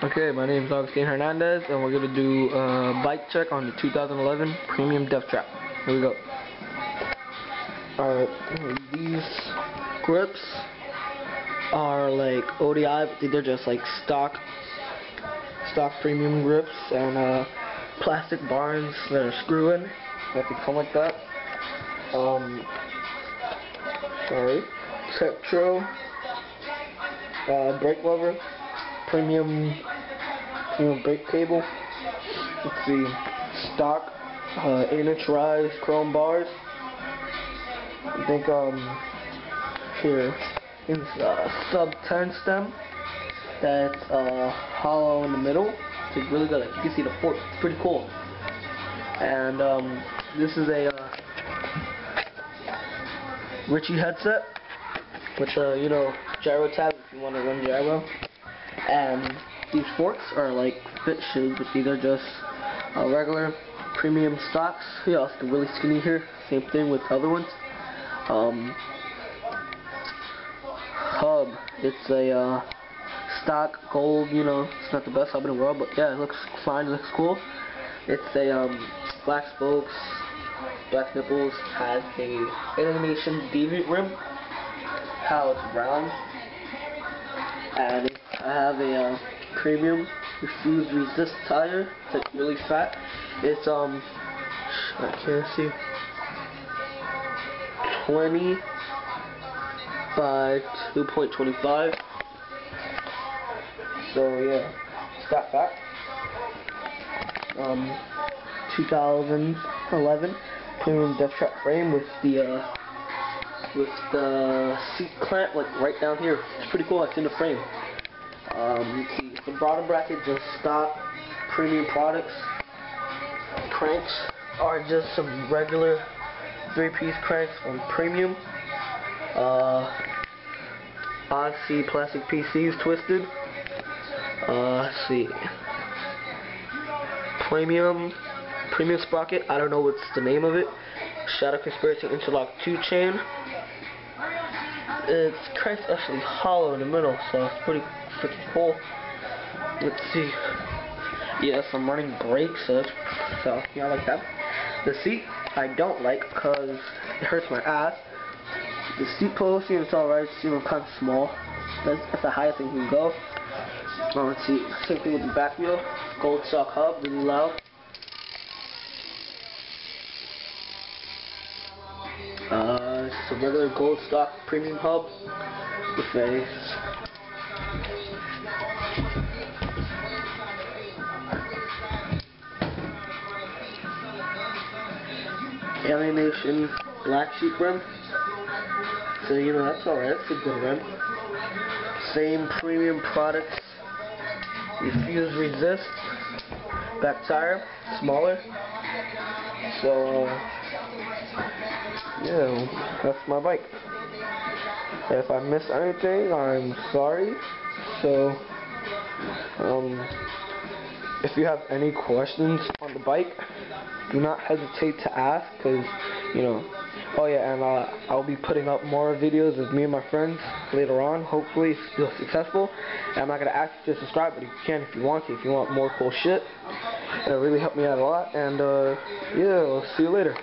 Okay, my name is Augustine Hernandez, and we're going to do a bike check on the 2011 Premium Deathtrap. Here we go. Alright, these grips are like ODI, but they're just like stock premium grips, and plastic barns that are screw-in that they come like that. Tektro brake lever, premium brake cable. Let's see, stock 8-inch rise chrome bars. I think here is sub 10 stem that's hollow in the middle. It's really good. Like, you can see the fork. It's pretty cool. And this is a Ritchie headset, which gyro tab if you want to run gyro. And these forks are like fit shoes, but these are just regular premium stocks. Yeah, it's really skinny here. Same thing with other ones. Hub. It's a stock gold. It's not the best hub in the world, but yeah, it looks fine. It looks cool. It's a black spokes, black nipples. Has a animation deviant rim. How it's round. And I have a premium refuse resist tire. It's like really fat. It's I can't see, 20 by 2.25. So yeah, it's that fat. 2011 premium Deathtrap frame with the seat clamp like right down here. It's pretty cool. It's in the frame. Let's see, the bottom bracket just stock premium products. Cranks are just some regular 3-piece cranks from Premium. Odyssey plastic PCs twisted. Let's see, premium sprocket. I don't know what's the name of it. Shadow Conspiracy interlock 2 chain. Its crank's actually hollow in the middle, so it's pretty freaking cool. Let's see. Yes, I'm running brakes, so yeah, I like that. The seat I don't like because it hurts my ass. The seat post, it's alright. It's kind of small. That's the highest thing can go. Let's see. Same thing with the back wheel. Gold stock hub, really loud. It's a regular gold stock premium hub with a animation black sheep rim. So that's alright. That's a good rim. Same premium products. Refuse resist. Back tire, smaller. So yeah, that's my bike. If I missed anything, I'm sorry. So if you have any questions on the bike, do not hesitate to ask, because oh yeah, and I'll be putting up more videos of me and my friends later on, hopefully still successful. And I'm not going to ask you to subscribe, but you can if you want to, if you want more cool shit. It'll really help me out a lot. And yeah, I'll see you later.